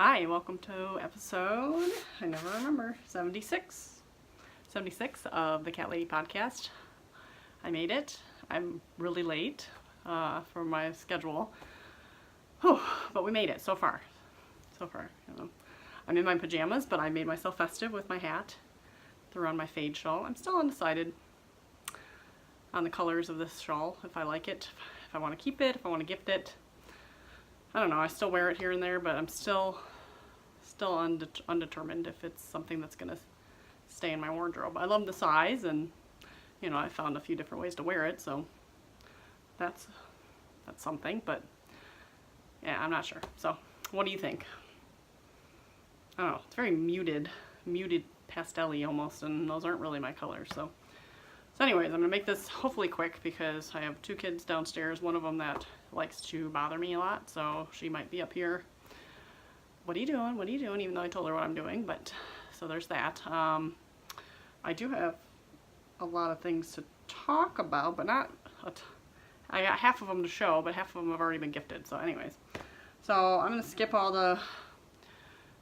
Hi, welcome to episode, I never remember, 76 of the Cat Lady podcast. I made it. I'm really late for my schedule. Whew, but we made it so far. I'm in my pajamas, but I made myself festive with my hat. Threw on my fade shawl. I'm still undecided on the colors of this shawl, if I like it, if I want to keep it, if I want to gift it. I don't know, I still wear it here and there, but I'm still undetermined if it's something that's going to stay in my wardrobe. I love the size, and you know, I found a few different ways to wear it, so that's something, but yeah, I'm not sure. So, what do you think? I don't know, it's very muted pastel-y almost, and those aren't really my colors, so anyways, I'm gonna make this hopefully quick because I have two kids downstairs, one of them that likes to bother me a lot, so she might be up here. What are you doing? What are you doing? Even though I told her what I'm doing, but so there's that. I do have a lot of things to talk about, but not I got half of them to show, but half of them have already been gifted. So anyways, so I'm gonna skip all the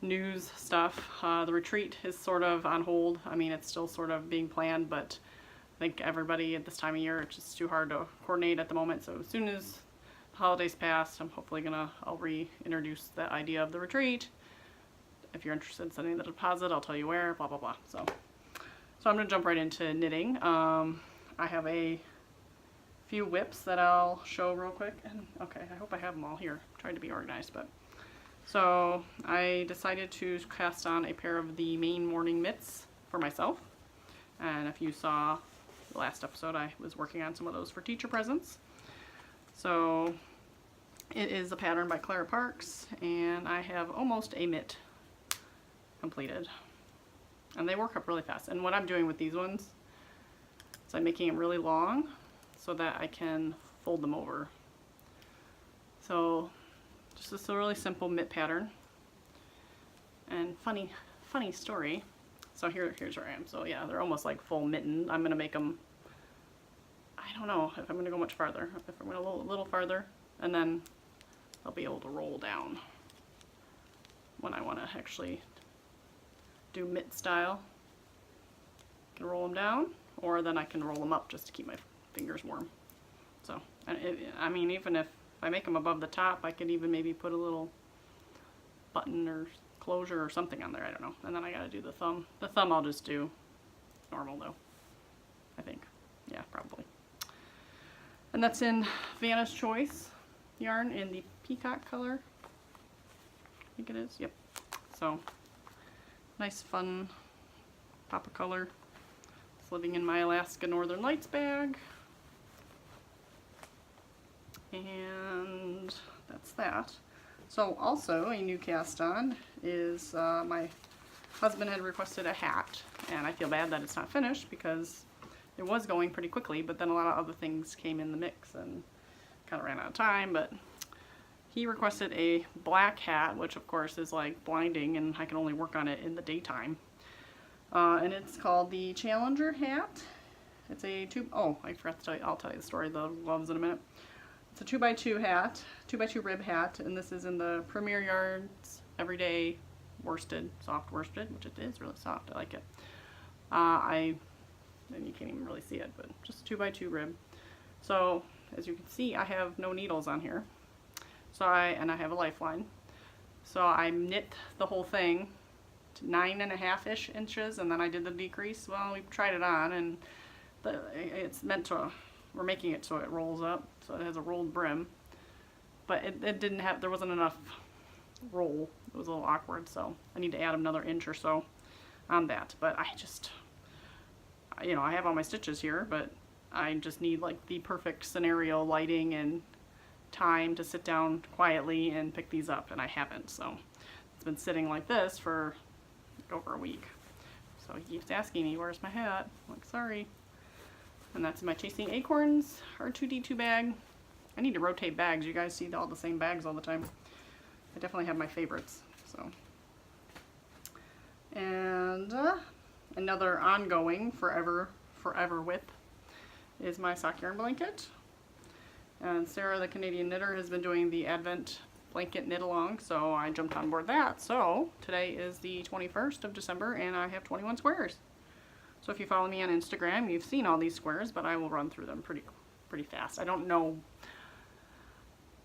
news stuff. The retreat is sort of on hold. I mean, it's still sort of being planned, but I think everybody at this time of year, it's just too hard to coordinate at the moment. So as soon as the holidays pass, I'm hopefully I'll reintroduce the idea of the retreat. If you're interested in sending the deposit, I'll tell you where, blah, blah, blah. So I'm gonna jump right into knitting. I have a few whips that I'll show real quick. And okay, I hope I have them all here. I'm trying to be organized, but. So I decided to cast on a pair of the Maine morning mitts for myself. And if you saw the last episode, I was working on some of those for teacher presents. So it is a pattern by Clara Parks, and I have almost a mitt completed. And they work up really fast. And what I'm doing with these ones is I'm making them really long so that I can fold them over. So just this really simple mitt pattern. And funny story. So here's where I am. So yeah, they're almost like full mitten. I'm gonna make them, I don't know if I'm gonna go much farther. If I'm gonna go a little farther, and then I'll be able to roll down when I wanna actually do mitt style. I can roll them down, or then I can roll them up just to keep my fingers warm. So, I mean, even if I make them above the top, I could even maybe put a little button or closure or something on there, I don't know. And then I gotta do the thumb. The thumb I'll just do normal though, I think. Yeah, probably. And that's in Vanna's Choice yarn in the peacock color. I think it is, yep. So, nice fun pop of color. It's living in my Alaska Northern Lights bag. And that's that. So also a new cast on is my husband had requested a hat, and I feel bad that it's not finished because it was going pretty quickly, but then a lot of other things came in the mix and kind of ran out of time. But he requested a black hat, which of course is like blinding, and I can only work on it in the daytime. And it's called the Challenger hat. It's a I forgot to tell you, I'll tell you the story of the gloves in a minute. It's a 2x2 hat, 2x2 rib hat, and this is in the Premier Yarns Everyday Worsted, soft worsted, which it is really soft. I like it. And you can't even really see it, but just 2x2 rib. So as you can see, I have no needles on here. So I have a lifeline. So I knit the whole thing to 9.5-ish inches, and then I did the decrease. Well, we tried it on, and it's meant to. We're making it so it rolls up, so it has a rolled brim, but it didn't have, there wasn't enough roll. It was a little awkward, so I need to add another inch or so on that. But I just, you know, I have all my stitches here, but I just need like the perfect scenario lighting and time to sit down quietly and pick these up, and I haven't. So it's been sitting like this for over a week. So he keeps asking me, where's my hat? I'm like, sorry. And that's my Chasing Acorns R2D2 bag. I need to rotate bags. You guys see all the same bags all the time. I definitely have my favorites. So, and another ongoing forever whip is my sock yarn blanket. And Sarah, the Canadian knitter, has been doing the Advent blanket knit along, so I jumped on board that. So today is the 21st of December and I have 21 squares. So if you follow me on Instagram, you've seen all these squares, but I will run through them pretty fast. I don't know.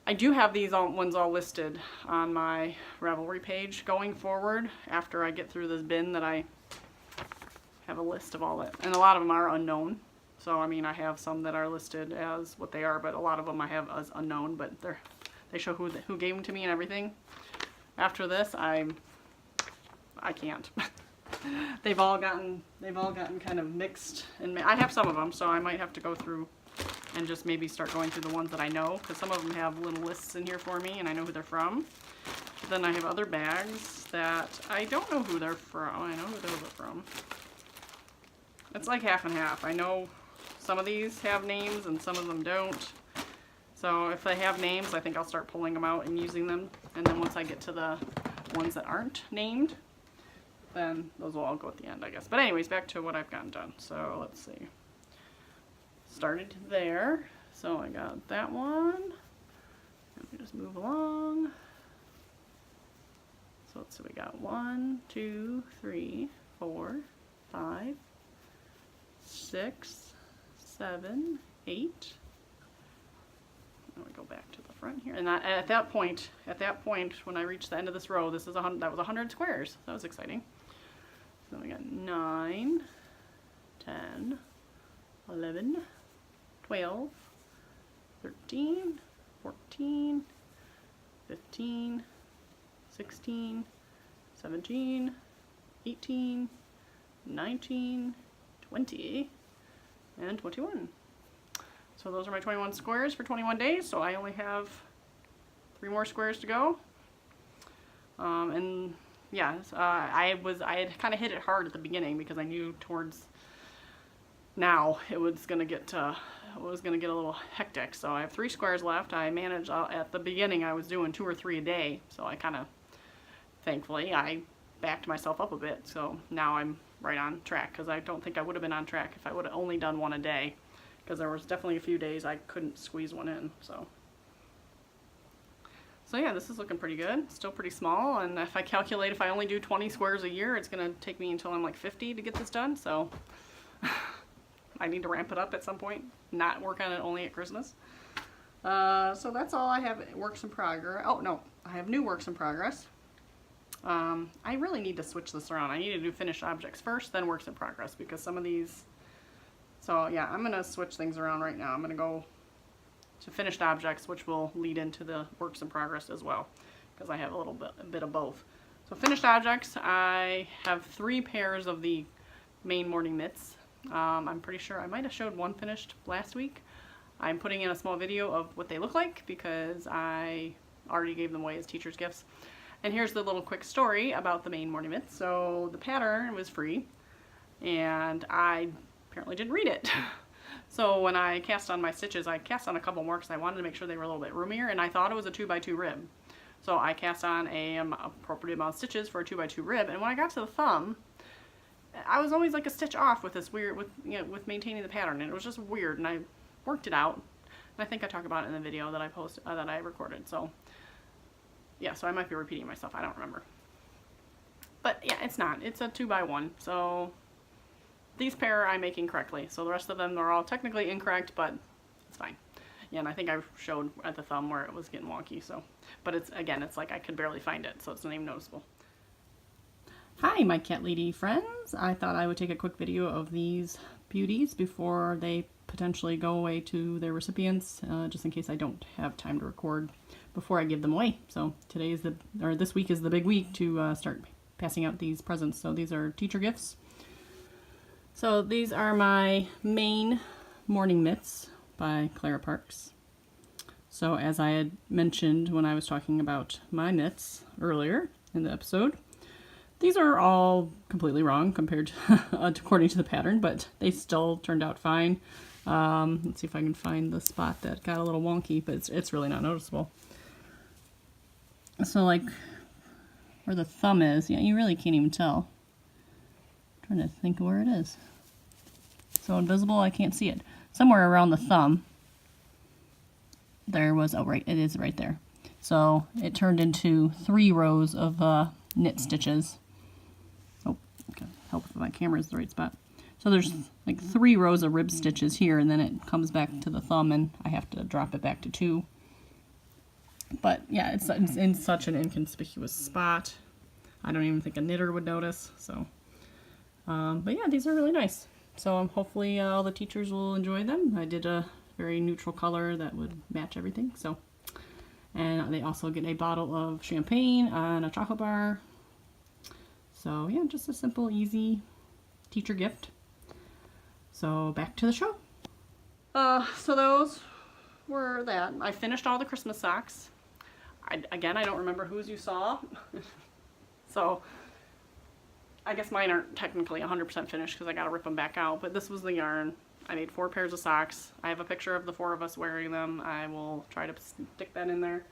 I do have these ones all listed on my Ravelry page going forward after I get through this bin that I have a list of all that. And a lot of them are unknown. So, I mean, I have some that are listed as what they are, but a lot of them I have as unknown, but they show who gave them to me and everything. After this, I can't. They've all gotten kind of mixed, and I have some of them, so I might have to go through and just maybe start going through the ones that I know, because some of them have little lists in here for me and I know who they're from. Then I have other bags that I don't know who they're from. I know who those are from. It's like half and half. I know some of these have names and some of them don't. So if they have names, I think I'll start pulling them out and using them. And then once I get to the ones that aren't named, then those will all go at the end, I guess. But anyways, back to what I've gotten done. So let's see. Started there. So I got that one. Let me just move along. So let's see, we got 1, 2, 3, 4, 5, 6, 7, 8. Let me go back to the front here. And at that point, when I reached the end of this row, that was 100 squares. That was exciting. So we got 9, 10, 11, 12, 13, 14, 15, 16, 17, 18, 19, 20, and 21. So those are my 21 squares for 21 days, so I only have 3 more squares to go. And yeah, I had kind of hit it hard at the beginning because I knew towards now it was gonna get a little hectic. So I have 3 squares left. I managed at the beginning I was doing 2 or 3 a day, so I kind of, thankfully, I backed myself up a bit. So now I'm right on track, because I don't think I would have been on track if I would have only done 1 a day, because there was definitely a few days I couldn't squeeze one in. So yeah, this is looking pretty good. Still pretty small, and if I calculate if I only do 20 squares a year, it's gonna take me until I'm like 50 to get this done. So I need to ramp it up at some point, not work on it only at Christmas. So that's all I have. Works in progress. Oh no, I have new works in progress. I really need to switch this around. I need to do finished objects first, then works in progress, because some of these. So yeah, I'm gonna switch things around right now. I'm gonna go to finished objects, which will lead into the works in progress as well, because I have a bit of both. So finished objects, I have 3 pairs of the main morning mitts. I'm pretty sure I might have showed one finished last week. I'm putting in a small video of what they look like because I already gave them away as teacher's gifts. And here's the little quick story about the main morning mitts. So the pattern was free and I apparently didn't read it. So when I cast on my stitches, I cast on a couple more because I wanted to make sure they were a little bit roomier, and I thought it was a 2x2 rib. So I cast on a appropriate amount of stitches for a 2x2 rib, and when I got to the thumb, I was always like a stitch off with this weird, with maintaining the pattern, and it was just weird, and I worked it out. And I think I talk about it in the video that I posted, that I recorded. So yeah, so I might be repeating myself. I don't remember. But yeah, it's not. It's a 2x1. So these pair I'm making correctly. So the rest of them are all technically incorrect, but it's fine. Yeah, and I think I showed at the thumb where it was getting wonky. So, but it's, again, it's like I could barely find it, so it's not even noticeable. Hi, my cat lady friends. I thought I would take a quick video of these beauties before they potentially go away to their recipients, just in case I don't have time to record before I give them away. So this week is the big week to start passing out these presents. So these are teacher gifts. So these are my main morning mitts by Clara Parks. So as I had mentioned when I was talking about my mitts earlier in the episode, these are all completely wrong compared to according to the pattern, but they still turned out fine. Let's see if I can find the spot that got a little wonky, but it's really not noticeable. So like where the thumb is, yeah, you really can't even tell. I'm trying to think of where it is. So invisible, I can't see it. Somewhere around the thumb, there was, oh right, it is right there. So it turned into 3 rows of knit stitches. Oh, okay. Help if my camera is the right spot. So there's like 3 rows of rib stitches here, and then it comes back to the thumb, and I have to drop it back to 2. But yeah, it's in such an inconspicuous spot. I don't even think a knitter would notice. So, but yeah, these are really nice. So hopefully all the teachers will enjoy them. I did a very neutral color that would match everything. So, and they also get a bottle of champagne and a chocolate bar. So yeah, just a simple, easy teacher gift. So back to the show. So those were that. I finished all the Christmas socks. Again, I don't remember whose you saw. So I guess mine aren't technically 100% finished because I got to rip them back out. But this was the yarn. I made 4 pairs of socks. I have a picture of the 4 of us wearing them. I will try to stick that in there.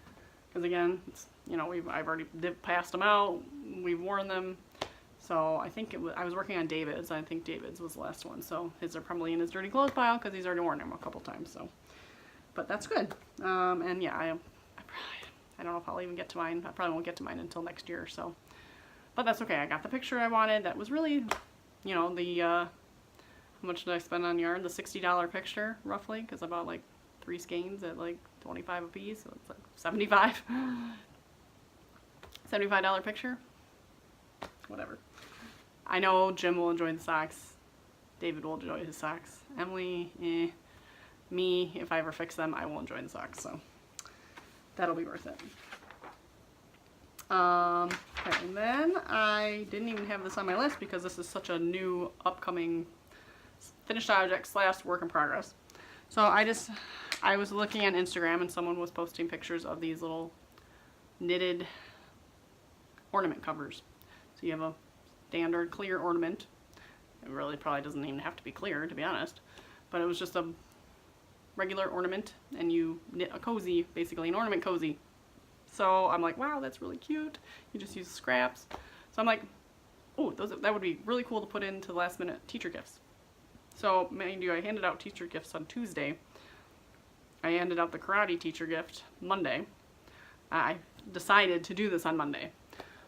Because again, it's, you know, I've already passed them out. We've worn them. So I think I was working on David's. I think David's was the last one. So his are probably in his dirty clothes pile because he's already worn them a couple times. So, but that's good. And yeah, I don't know if I'll even get to mine. I probably won't get to mine until next year. So, but that's okay. I got the picture I wanted. That was really, you know, the how much did I spend on yarn? The $60 picture roughly, because I bought like 3 skeins at like 25 a piece. So it's like 75. $75 picture. Whatever. I know Jim will enjoy the socks. David will enjoy his socks. Emily, me, if I ever fix them, I will enjoy the socks. So that'll be worth it. Okay, and then I didn't even have this on my list because this is such a new, upcoming finished object / work in progress. So I was looking on Instagram and someone was posting pictures of these little knitted ornament covers. So you have a standard clear ornament. It really probably doesn't even have to be clear, to be honest. But it was just a regular ornament, and you knit a cozy, basically an ornament cozy. So I'm like, wow, that's really cute. You just use scraps. So I'm like, oh, that would be really cool to put into last minute teacher gifts. So mind you, I handed out teacher gifts on Tuesday. I handed out the karate teacher gift Monday. I decided to do this on Monday.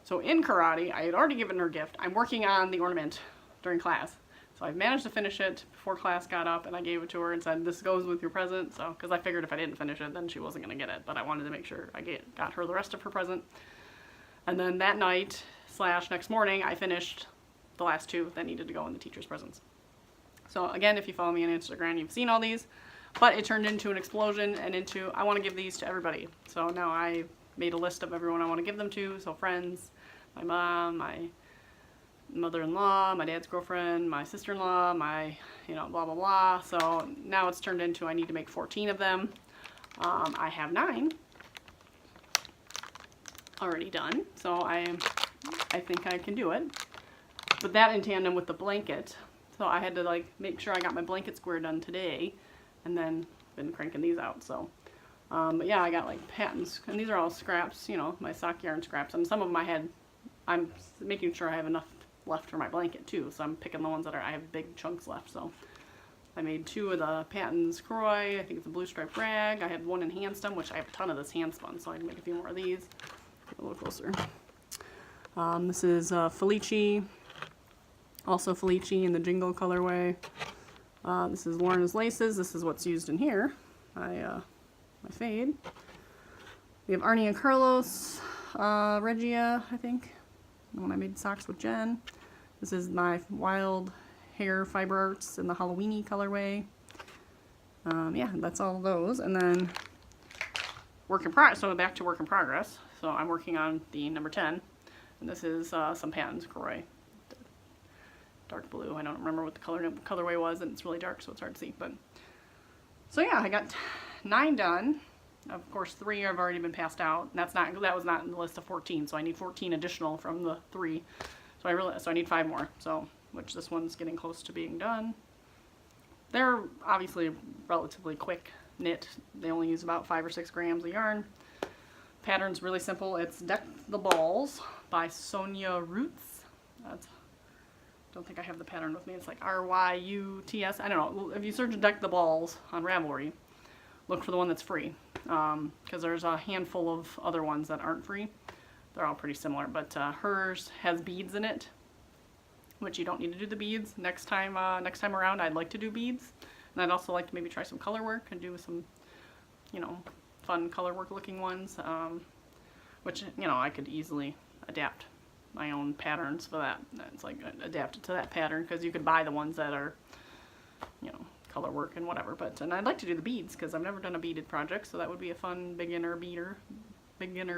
So in karate, I had already given her a gift. I'm working on the ornament during class. So I managed to finish it before class got up, and I gave it to her and said, this goes with your present. So, because I figured if I didn't finish it, then she wasn't going to get it. But I wanted to make sure I got her the rest of her present. And then that night / next morning, I finished the last 2 that needed to go in the teacher's presents. So again, if you follow me on Instagram, you've seen all these. But it turned into an explosion and into, I want to give these to everybody. So now I made a list of everyone I want to give them to. So friends, my mom, my mother-in-law, my dad's girlfriend, my sister-in-law, my, you know, blah, blah, blah. So now it's turned into I need to make 14 of them. I have 9 already done. So I think I can do it. But that in tandem with the blanket. So I had to like make sure I got my blanket square done today. And then been cranking these out. So but yeah, I got like patterns, and these are all scraps, you know, my sock yarn scraps, and some of them I'm making sure I have enough left for my blanket too, so I'm picking the ones that I have big chunks left. So I made 2 of the Patton's Croy, I think it's a blue striped rag. I had 1 in hand spun, which I have a ton of this hand spun, so I can make a few more of these. Get a little closer. This is Felici, also Felici in the Jingle colorway. This is Lorna's Laces. This is what's used in here. My fade. We have Arnie and Carlos, Regia, I think, the one I made socks with Jen. This is my Wild Hair Fiber Arts in the Halloweeny colorway. Yeah, that's all those. And then work in progress. So back to work in progress. So I'm working on the number 10, and this is some Patton's Croy, dark blue. I don't remember what the colorway was, and it's really dark, so it's hard to see. But so yeah, I got 9 done. Of course, 3 have already been passed out. That was not in the list of 14, so I need 14 additional from the 3. So I need 5 more. So which this one's getting close to being done. They're obviously relatively quick knit. They only use about 5 or 6 grams of yarn. Pattern's really simple. It's Deck the Balls by Sonia Roots. Don't think I have the pattern with me. It's like R-Y-U-T-S. I don't know. If you search Deck the Balls on Ravelry, look for the one that's free. because there's a handful of other ones that aren't free. They're all pretty similar, but hers has beads in it, which you don't need to do the beads. Next time around, I'd like to do beads. And I'd also like to maybe try some color work and do some, you know, fun color work looking ones, which, you know, I could easily adapt my own patterns for that. It's like adapt it to that pattern, because you could buy the ones that are, you know, color work and whatever. And I'd like to do the beads because I've never done a beaded project, so that would be a fun beginner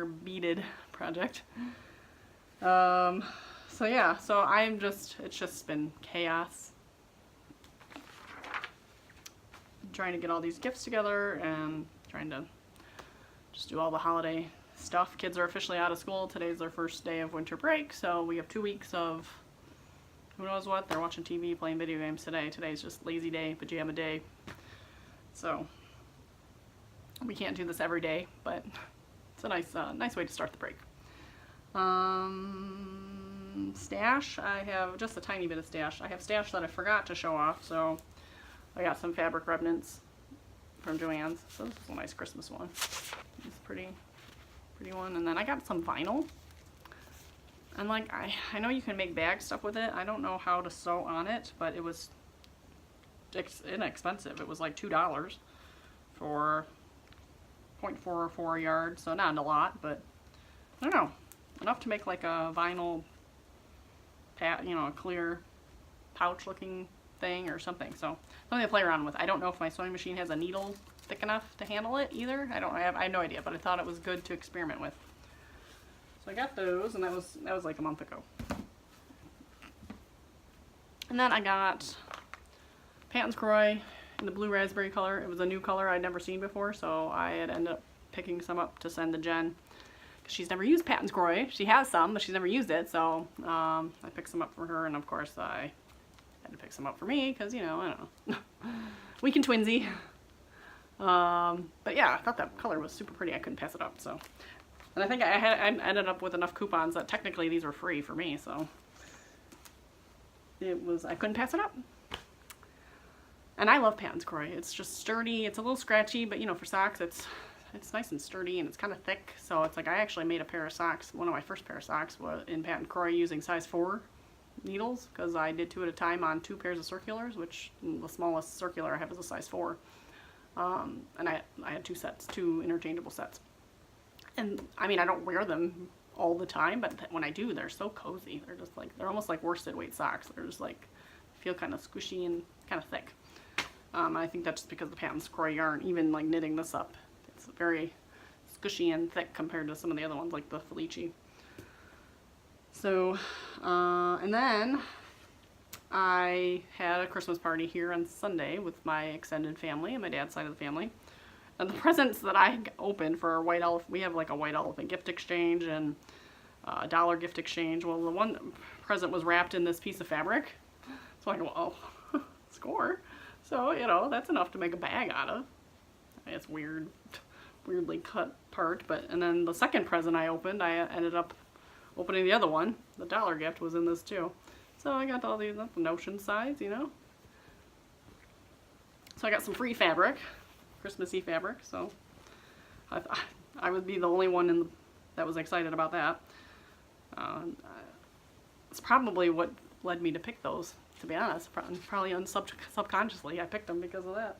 beaded project. So yeah, so it's just been chaos trying to get all these gifts together and trying to just do all the holiday stuff. Kids are officially out of school. Today's their first day of winter break, so we have 2 weeks of who knows what. They're watching TV, playing video games today. Today's just lazy day, pajama day. So we can't do this every day, but it's a nice way to start the break. Stash, I have just a tiny bit of stash. I have stash that I forgot to show off, so I got some fabric remnants from Joann's. So this is a nice Christmas one. It's pretty one. And then I got some vinyl. And like, I know you can make bag stuff with it. I don't know how to sew on it, but it was inexpensive. It was like $2 for 0.44 yards, so not a lot, but I don't know, enough to make like a vinyl you know, a clear pouch looking thing or something. So something to play around with. I don't know if my sewing machine has a needle thick enough to handle it either. I have no idea, but I thought it was good to experiment with. So I got those, and that was like a month ago. And then I got Patton's Croix in the blue raspberry color. It was a new color I'd never seen before, so I had ended up picking some up to send to Jen. She's never used Patton's Croix. She has some, but she's never used it, so I picked some up for her, and of course I had to pick some up for me, because, you know, I don't know. Weak and twinsy. But yeah, I thought that color was super pretty. I couldn't pass it up, so. And I think I ended up with enough coupons that technically these were free for me, so I couldn't pass it up. And I love Patton's Croix. It's just sturdy. It's a little scratchy, but you know, for socks, it's nice and sturdy, and it's kind of thick. So it's like I actually made a pair of socks. One of my first pair of socks was in Patton's Croix using size 4 needles, because I did 2 at a time on 2 pairs of circulars, which the smallest circular I have is a size 4. And I had 2 sets, 2 interchangeable sets. And I mean, I don't wear them all the time, but when I do, they're so cozy. They're just like, they're almost like worsted weight socks. They're just like, feel kind of squishy and kind of thick. I think that's just because the Patton's Croix yarn, even like knitting this up, it's very squishy and thick compared to some of the other ones like the Felici. So, and then I had a Christmas party here on Sunday with my extended family and my dad's side of the family. And the presents that I opened for our White Elephant, we have like a White Elephant gift exchange and a dollar gift exchange. Well, the one present was wrapped in this piece of fabric. So I go, oh, score. So, you know, that's enough to make a bag out of. I mean, it's weirdly cut part. And then the second present I opened, I ended up opening the other one. The dollar gift was in this too. So I got all these notion size, you know. So I got some free fabric. Christmassy fabric, so I would be the only one that was excited about that. It's probably what led me to pick those, to be honest. Probably subconsciously I picked them because of that.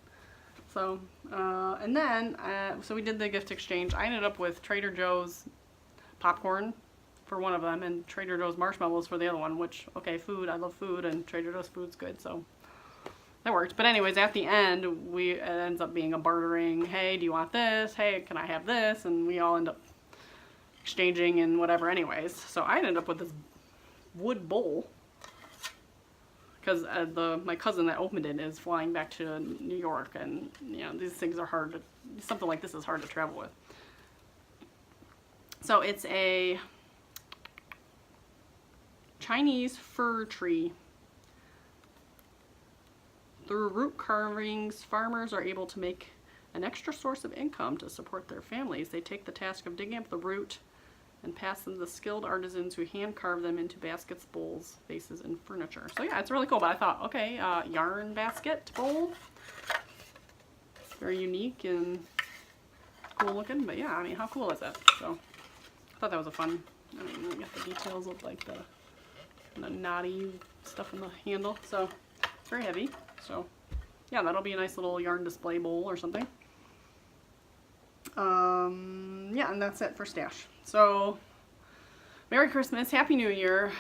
So, and then, so we did the gift exchange. I ended up with Trader Joe's popcorn for one of them and Trader Joe's marshmallows for the other one, which, okay, food, I love food, and Trader Joe's food's good, so that worked. But anyways, at the end, it ends up being a bartering, hey, do you want this? Hey, can I have this? And we all end up exchanging and whatever anyways. So I ended up with this wood bowl, because my cousin that opened it is flying back to New York, and you know, these things are hard to, something like this is hard to travel with. So it's a Chinese fir tree. Through root carvings, farmers are able to make an extra source of income to support their families. They take the task of digging up the root and pass them to the skilled artisans who hand carve them into baskets, bowls, vases, and furniture. So yeah, it's really cool, but I thought, okay, yarn basket bowl. Very unique, and cool looking. But yeah, I mean, how cool is that? So I thought that was a fun. I mean, you got the details of like the knotty stuff in the handle. So it's very heavy. So yeah, that'll be a nice little yarn display bowl or something. Yeah, and that's it for stash. So Merry Christmas, Happy New Year,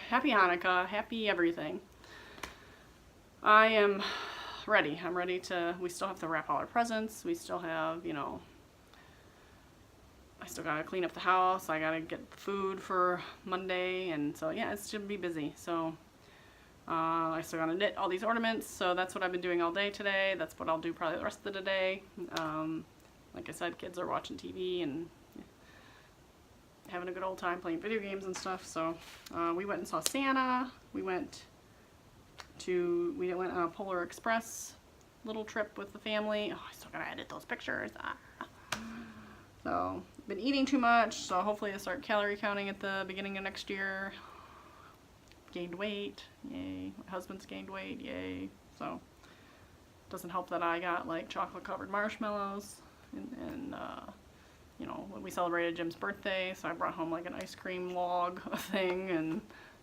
Happy Hanukkah, Happy everything. I am ready. I'm ready to, we still have to wrap all our presents. We still have, you know, I still gotta clean up the house. I gotta get food for Monday, and so yeah, it's gonna be busy. So I still gotta knit all these ornaments, so that's what I've been doing all day today. That's what I'll do probably the rest of the day. Like I said, kids are watching TV and having a good old time playing video games and stuff. So we went and saw Santa. We went on a Polar Express little trip with the family. Oh, I still gotta edit those pictures. So been eating too much, so hopefully I'll start calorie counting at the beginning of next year. Gained weight, yay. My husband's gained weight, yay. So doesn't help that I got like chocolate covered marshmallows and you know, when we celebrated Jim's birthday, so I brought home like an ice cream log thing and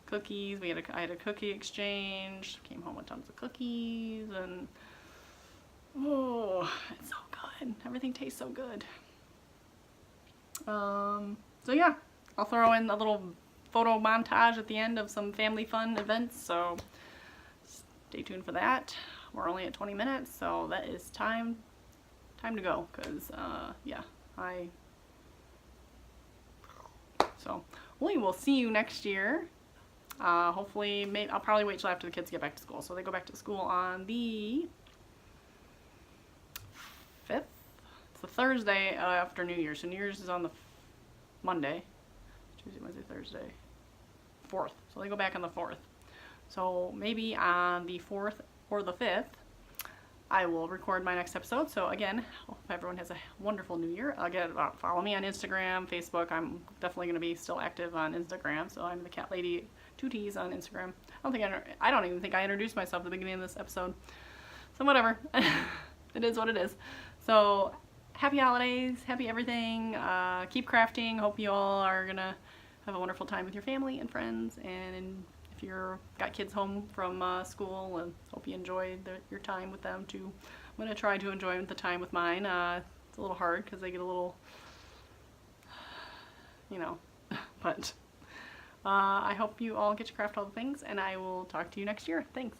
cookies. I had a cookie exchange. Came home with tons of cookies, and oh, it's so good. Everything tastes so good. So yeah, I'll throw in a little photo montage at the end of some family fun events, so stay tuned for that. We're only at 20 minutes, so that is time to go, because yeah, so we will see you next year. Hopefully, I'll probably wait till after the kids get back to school. So they go back to school on the 5th. It's the Thursday after New Year's. So New Year's is on the Monday. Tuesday, Wednesday, Thursday. 4th. So they go back on the 4th. So maybe on the 4th or the 5th, I will record my next episode. So again, hope everyone has a wonderful New Year. Again, follow me on Instagram, Facebook. I'm definitely going to be still active on Instagram. So I'm the Cat Lady 2Ts on Instagram. I don't even think I introduced myself at the beginning of this episode. So whatever. It is what it is. So happy holidays, happy everything. Keep crafting. Hope you all are going to have a wonderful time with your family and friends. And if you're got kids home from school, and hope you enjoyed your time with them too. I'm going to try to enjoy the time with mine. It's a little hard because they get a little, you know, but I hope you all get to craft all the things, and I will talk to you next year. Thanks.